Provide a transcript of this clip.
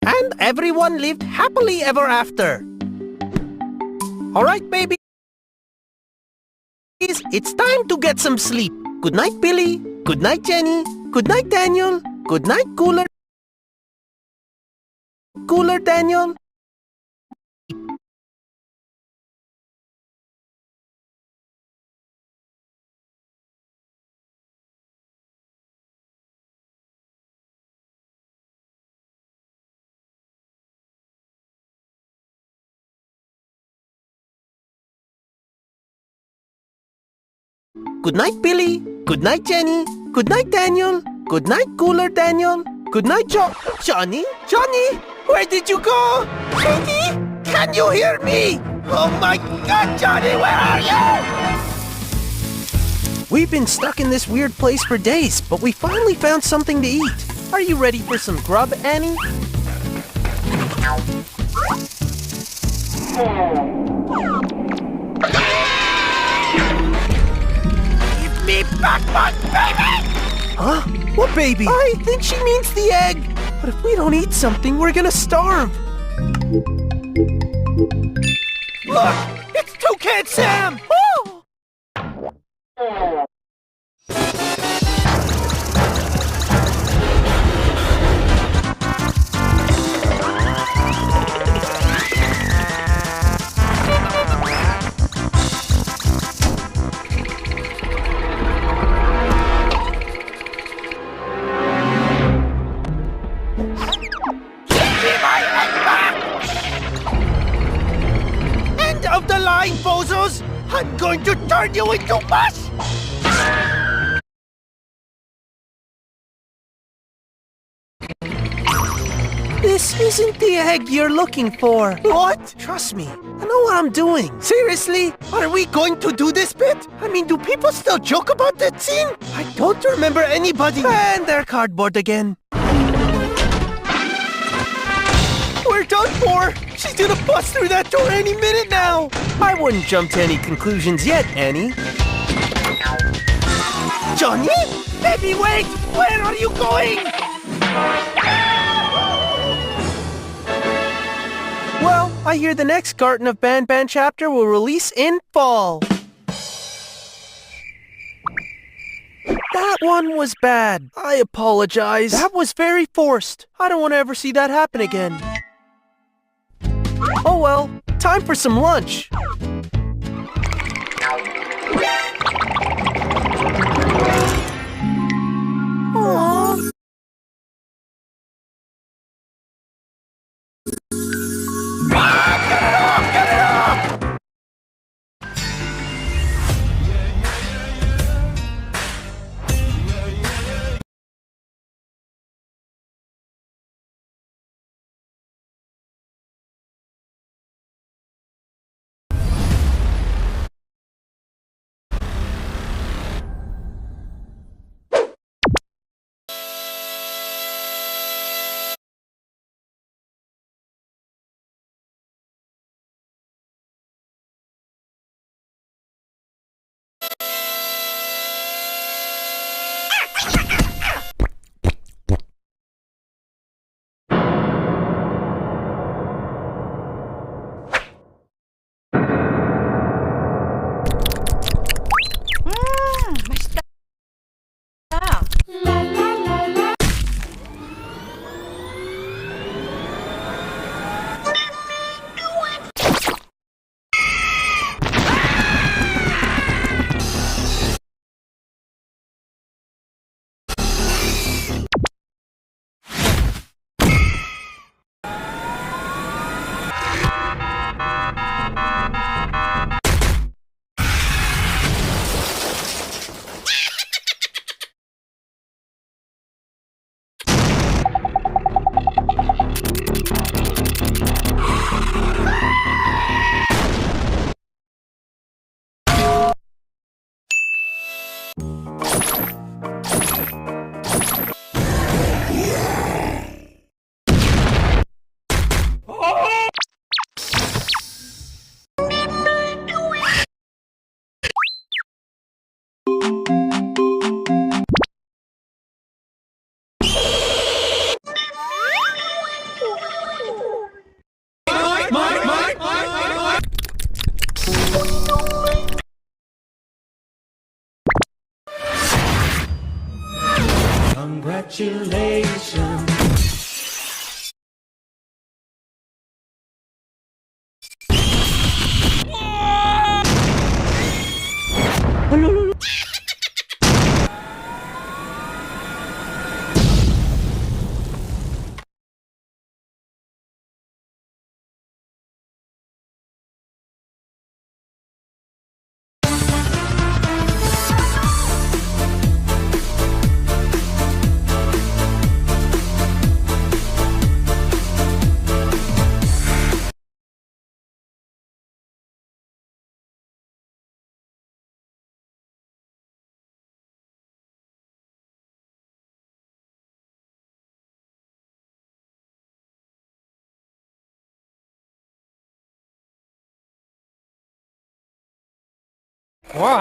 And everyone lived happily ever after. Alright, babies, it's time to get some sleep. Good night, Billy. Good night, Jenny. Good night, Daniel. Good night, Cooler. Cooler, Daniel. Good night, Billy. Good night, Jenny. Good night, Daniel. Good night, Cooler, Daniel. Good night, Johnny. Johnny, where did you go? Katie, can you hear me? Oh my God, Johnny, where are you? We've been stuck in this weird place for days, but we finally found something to eat. Are you ready for some grub, Annie? Give me back my baby! Huh? What baby? I think she means the egg. But if we don't eat something, we're gonna starve. Look! It's Toucan Sam! Oh! Of the line, bozos! I'm going to turn you into mush! This isn't the egg you're looking for. What? Trust me, I know what I'm doing. Seriously? Are we going to do this bit? I mean, do people still joke about that scene? I don't remember anybody. And they're cardboard again. We're done for! She's gonna bust through that door any minute now! I wouldn't jump to any conclusions yet, Annie. Johnny? Baby, wait! Where are you going? Well, I hear the next Garten of Banban chapter will release in fall. That one was bad. I apologize. That was very forced. I don't want to ever see that happen again. Oh well, time for some lunch. Aww. Get it off! ว้า